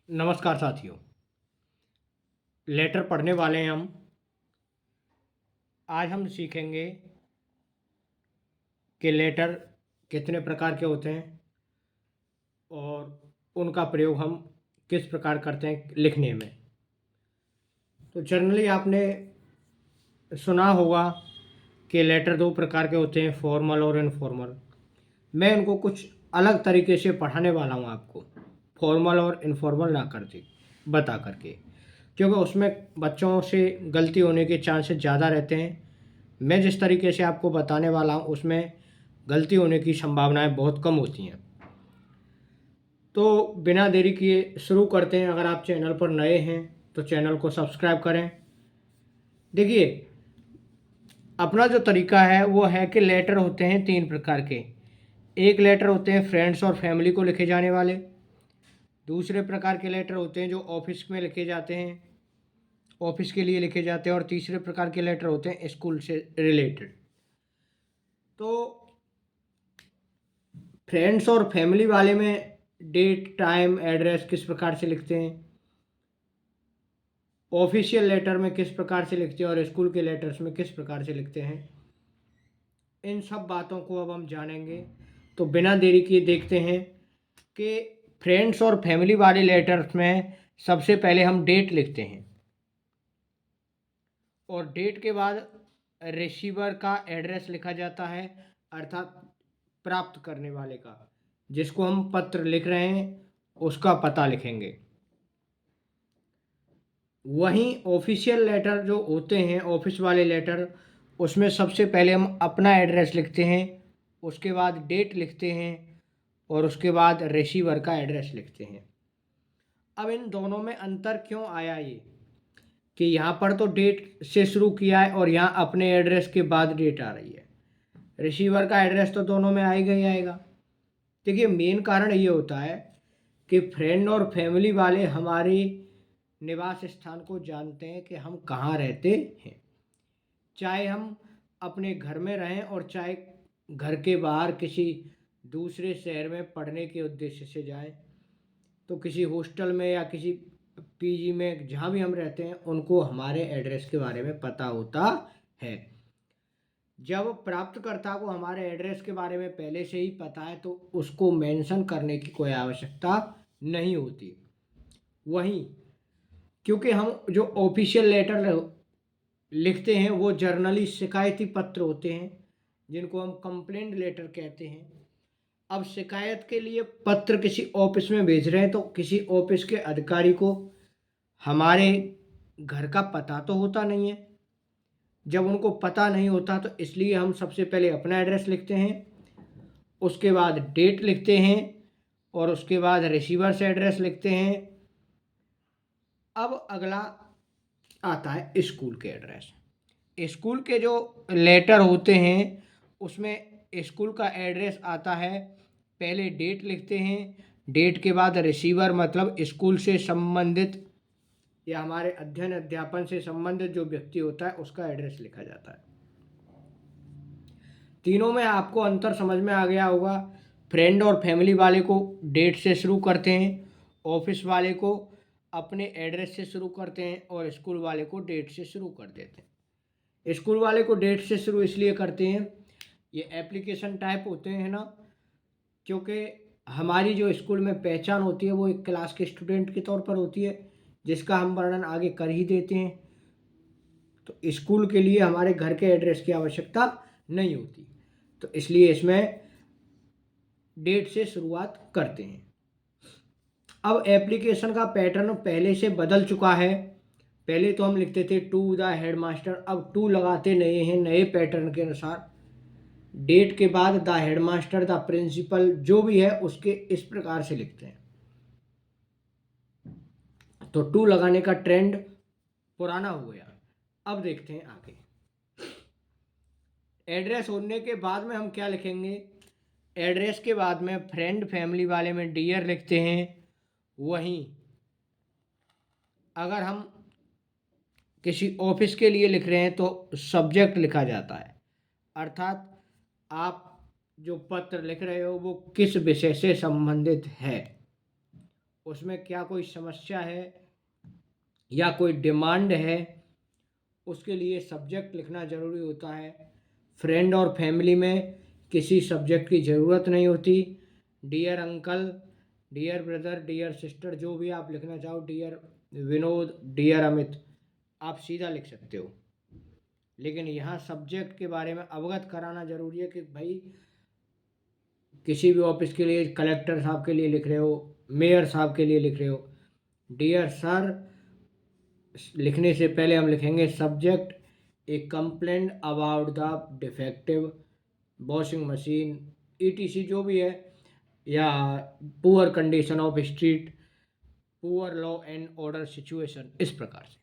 नमस्कार साथियों। लेटर पढ़ने वाले हैं हम। आज हम सीखेंगे कि लेटर कितने प्रकार के होते हैं और उनका प्रयोग हम किस प्रकार करते हैं लिखने में। तो जनरली आपने सुना होगा कि लेटर दो प्रकार के होते हैं, फॉर्मल और इनफॉर्मल। मैं इनको कुछ अलग तरीके से पढ़ाने वाला हूँ आपको, फॉर्मल और इनफॉर्मल ना करके बता करके, क्योंकि उसमें बच्चों से गलती होने के चांसेस ज़्यादा रहते हैं। मैं जिस तरीके से आपको बताने वाला हूँ उसमें गलती होने की संभावनाएं बहुत कम होती हैं। तो बिना देरी किए शुरू करते हैं। अगर आप चैनल पर नए हैं तो चैनल को सब्सक्राइब करें। देखिए, अपना जो तरीका है वो है कि लेटर होते हैं तीन प्रकार के। एक लेटर होते हैं फ्रेंड्स और फैमिली को लिखे जाने वाले। दूसरे प्रकार के लेटर होते हैं जो ऑफिस में लिखे जाते हैं, ऑफिस के लिए लिखे जाते हैं। और तीसरे प्रकार के लेटर होते हैं स्कूल से रिलेटेड। तो फ्रेंड्स और फैमिली वाले में डेट, टाइम, एड्रेस किस प्रकार से लिखते हैं, ऑफिशियल लेटर में किस प्रकार से लिखते हैं और स्कूल के लेटर्स में किस प्रकार से लिखते हैं, इन सब बातों को अब हम जानेंगे। तो बिना देरी किए देखते हैं कि फ्रेंड्स और फैमिली वाले लेटर्स में सबसे पहले हम डेट लिखते हैं और डेट के बाद रिसीवर का एड्रेस लिखा जाता है, अर्थात प्राप्त करने वाले का, जिसको हम पत्र लिख रहे हैं उसका पता लिखेंगे। वहीं ऑफिशियल लेटर जो होते हैं, ऑफिस वाले लेटर, उसमें सबसे पहले हम अपना एड्रेस लिखते हैं, उसके बाद डेट लिखते हैं और उसके बाद रिसीवर का एड्रेस लिखते हैं। अब इन दोनों में अंतर क्यों आया ये, कि यहाँ पर तो डेट से शुरू किया है और यहाँ अपने एड्रेस के बाद डेट आ रही है। रिसीवर का एड्रेस तो दोनों में आएगा ही आएगा। देखिए, मेन कारण ये होता है कि फ्रेंड और फैमिली वाले हमारे निवास स्थान को जानते हैं कि हम कहाँ रहते हैं, चाहे हम अपने घर में रहें और चाहे घर के बाहर किसी दूसरे शहर में पढ़ने के उद्देश्य से जाएं। तो किसी हॉस्टल में या किसी पीजी में जहाँ भी हम रहते हैं उनको हमारे एड्रेस के बारे में पता होता है। जब प्राप्तकर्ता को हमारे एड्रेस के बारे में पहले से ही पता है तो उसको मेंशन करने की कोई आवश्यकता नहीं होती। वहीं क्योंकि हम जो ऑफिशियल लेटर लिखते हैं वो जर्नली शिकायती पत्र होते हैं, जिनको हम कंप्लेंट लेटर कहते हैं। अब शिकायत के लिए पत्र किसी ऑफिस में भेज रहे हैं तो किसी ऑफिस के अधिकारी को हमारे घर का पता तो होता नहीं है। जब उनको पता नहीं होता तो इसलिए हम सबसे पहले अपना एड्रेस लिखते हैं, उसके बाद डेट लिखते हैं और उसके बाद रिसीवर से एड्रेस लिखते हैं। अब अगला आता है स्कूल के एड्रेस। स्कूल के जो लेटर होते हैं उसमें स्कूल का एड्रेस आता है। पहले डेट लिखते हैं, डेट के बाद रिसीवर मतलब स्कूल से संबंधित या हमारे अध्ययन अध्यापन से संबंधित जो व्यक्ति होता है उसका एड्रेस लिखा जाता है। तीनों में आपको अंतर समझ में आ गया होगा। फ्रेंड और फैमिली वाले को डेट से शुरू करते हैं, ऑफिस वाले को अपने एड्रेस से शुरू करते हैं और स्कूल वाले को डेट से शुरू कर देते हैं। स्कूल वाले को डेट से शुरू इसलिए करते हैं, ये एप्लीकेशन टाइप होते हैं ना, क्योंकि हमारी जो स्कूल में पहचान होती है वो एक क्लास के स्टूडेंट के तौर पर होती है, जिसका हम वर्णन आगे कर ही देते हैं। तो स्कूल के लिए हमारे घर के एड्रेस की आवश्यकता नहीं होती, तो इसलिए इसमें डेट से शुरुआत करते हैं। अब एप्लीकेशन का पैटर्न पहले से बदल चुका है। पहले तो हम लिखते थे टू द हेडमास्टर, अब टू लगाते नए हैं नए पैटर्न के अनुसार। डेट के बाद द हेडमास्टर, द प्रिंसिपल, जो भी है उसके इस प्रकार से लिखते हैं। तो टू लगाने का ट्रेंड पुराना हो गया। अब देखते हैं आगे। एड्रेस होने के बाद में हम क्या लिखेंगे, एड्रेस के बाद में फ्रेंड फैमिली वाले में डियर लिखते हैं। वहीं अगर हम किसी ऑफिस के लिए लिख रहे हैं तो सब्जेक्ट लिखा जाता है, अर्थात आप जो पत्र लिख रहे हो वो किस विषय से संबंधित है। उसमें क्या कोई समस्या है या कोई डिमांड है, उसके लिए सब्जेक्ट लिखना ज़रूरी होता है। फ्रेंड और फैमिली में किसी सब्जेक्ट की ज़रूरत नहीं होती। Dear uncle, dear brother, dear sister, जो भी आप लिखना चाहो, डियर विनोद, डियर अमित, आप सीधा लिख सकते हो। लेकिन यहाँ सब्जेक्ट के बारे में अवगत कराना ज़रूरी है कि भाई किसी भी ऑफिस के लिए कलेक्टर साहब के लिए लिख रहे हो, मेयर साहब के लिए लिख रहे हो, डियर सर लिखने से पहले हम लिखेंगे subject A complaint about the defective washing machine etc जो भी है, या poor condition of street, poor law and order situation, इस प्रकार से।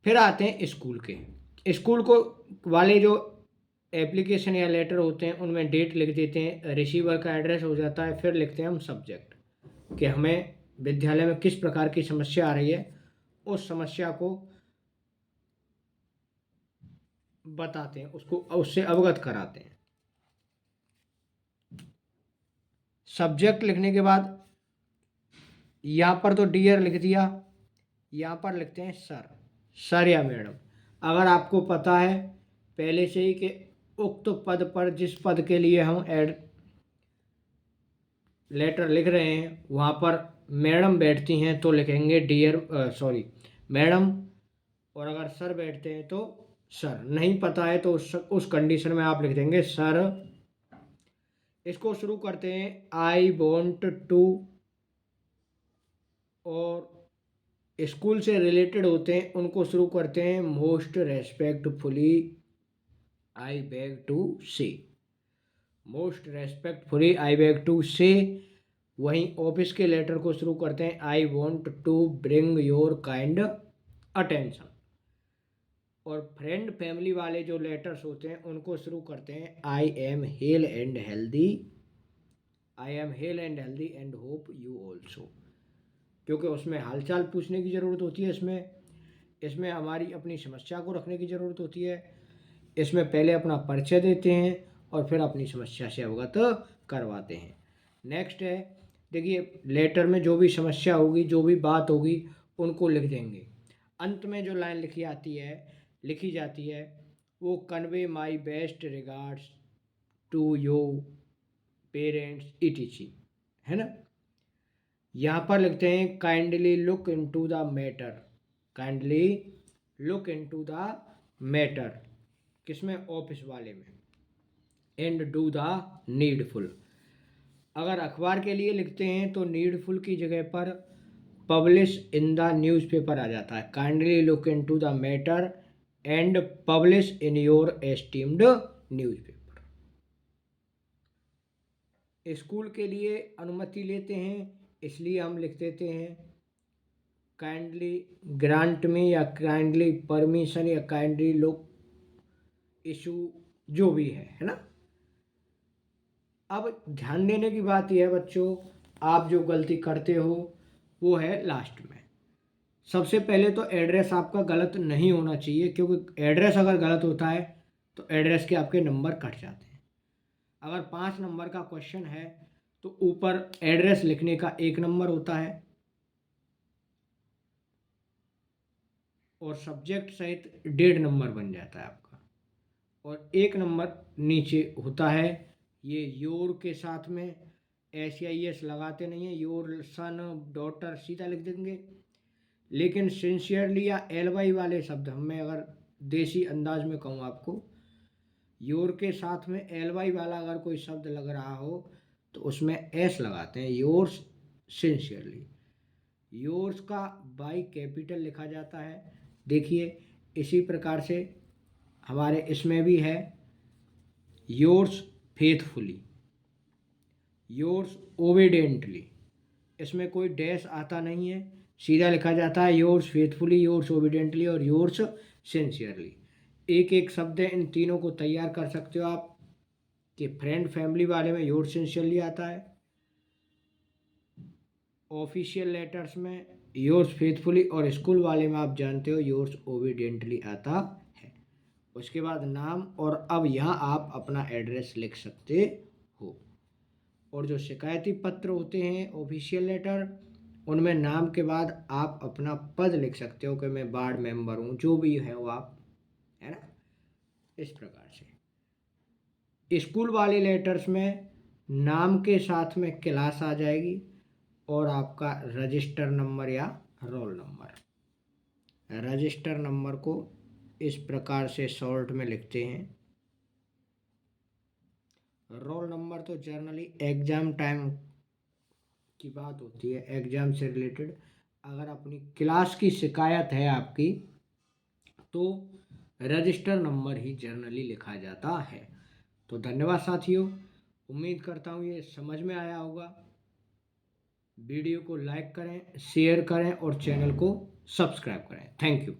फिर आते हैं स्कूल के। स्कूल को वाले जो एप्लीकेशन या लेटर होते हैं उनमें डेट लिख देते हैं, रिसीवर का एड्रेस हो जाता है, फिर लिखते हैं हम सब्जेक्ट कि हमें विद्यालय में किस प्रकार की समस्या आ रही है, उस समस्या को बताते हैं, उसको उससे अवगत कराते हैं। सब्जेक्ट लिखने के बाद यहाँ पर तो डियर लिख दिया, यहाँ पर लिखते हैं सर, सर या मैडम। अगर आपको पता है पहले से ही कि उक्त पद पर जिस पद के लिए हम लेटर लिख रहे हैं वहाँ पर मैडम बैठती हैं तो लिखेंगे डियर मैडम, और अगर सर बैठते हैं तो सर। नहीं पता है तो उस कंडीशन में आप लिख देंगे सर। इसको शुरू करते हैं आई वॉन्ट टू, और स्कूल से रिलेटेड होते हैं उनको शुरू करते हैं most respectfully I beg to say, most respectfully I beg to say. वहीं ऑफिस के लेटर को शुरू करते हैं I want to bring your kind attention. और फ्रेंड फैमिली वाले जो लेटर्स होते हैं उनको शुरू करते हैं I am hale and healthy, I am hale and healthy and hope you also, क्योंकि उसमें हालचाल पूछने की ज़रूरत होती है। इसमें हमारी अपनी समस्या को रखने की ज़रूरत होती है। इसमें पहले अपना परिचय देते हैं और फिर अपनी समस्या से अवगत करवाते हैं। नेक्स्ट है, देखिए लेटर में जो भी समस्या होगी, जो भी बात होगी, उनको लिख देंगे। अंत में जो लाइन लिखी जाती है वो convey my best regards to your parents ETC, है ना। यहाँ पर लिखते हैं kindly look into the matter, kindly look into the matter, किसमें, ऑफिस वाले में, एंड डू द नीडफुल। अगर अखबार के लिए लिखते हैं तो नीडफुल की जगह पर पब्लिश इन द न्यूज़पेपर आ जाता है, kindly look into the matter and publish in your esteemed newspaper. School के लिए अनुमति लेते हैं इसलिए हम लिख देते हैं काइंडली ग्रांट में, या काइंडली परमिशन, या काइंडली लुक इशू, जो भी है ना। अब ध्यान देने की बात यह है बच्चों, आप जो गलती करते हो वो है लास्ट में। सबसे पहले तो एड्रेस आपका गलत नहीं होना चाहिए, क्योंकि एड्रेस अगर गलत होता है तो एड्रेस के आपके नंबर कट जाते हैं। अगर 5 नंबर का क्वेश्चन है तो ऊपर एड्रेस लिखने का 1 नंबर होता है, और सब्जेक्ट सहित 1.5 नंबर बन जाता है आपका, और 1 नंबर नीचे होता है ये योर के साथ में, SIS लगाते नहीं है, योर सन डॉटर सीधा लिख देंगे। लेकिन सिंसियरली या LY वाले शब्द, मैं अगर देसी अंदाज में कहूँ आपको, योर के साथ में LY वाला अगर कोई शब्द लग रहा हो तो उसमें S लगाते हैं, योर्स सिंसियरली। योर्स का बाई कैपिटल लिखा जाता है। देखिए इसी प्रकार से हमारे इसमें भी है योर्स फेथफुली, योर्स ओबीडियंटली, इसमें कोई डैश आता नहीं है, सीधा लिखा जाता है योर्स फेथफुली, योर्स ओबीडियंटली और योर्स सिंसियरली। एक एक शब्द है, इन तीनों को तैयार कर सकते हो आप कि फ्रेंड फैमिली वाले में योर्स सिंसियरली आता है, ऑफिशियल लेटर्स में योर्स फेथफुली, और स्कूल वाले में आप जानते हो योर्स ओबीडियंटली आता है। उसके बाद नाम, और अब यहाँ आप अपना एड्रेस लिख सकते हो। और जो शिकायती पत्र होते हैं ऑफिशियल लेटर, उनमें नाम के बाद आप अपना पद लिख सकते हो कि मैं वार्ड मेंबर हूँ, जो भी है वो आप, है ना, इस प्रकार से। स्कूल वाले लेटर्स में नाम के साथ में क्लास आ जाएगी और आपका रजिस्टर नंबर या रोल नंबर। रजिस्टर नंबर को इस प्रकार से शॉर्ट में लिखते हैं। रोल नंबर तो जनरली एग्जाम टाइम की बात होती है, एग्जाम से रिलेटेड। अगर अपनी क्लास की शिकायत है आपकी, तो रजिस्टर नंबर ही जनरली लिखा जाता है। तो धन्यवाद साथियों, उम्मीद करता हूँ ये समझ में आया होगा। वीडियो को लाइक करें, शेयर करें और चैनल को सब्सक्राइब करें। Thank you.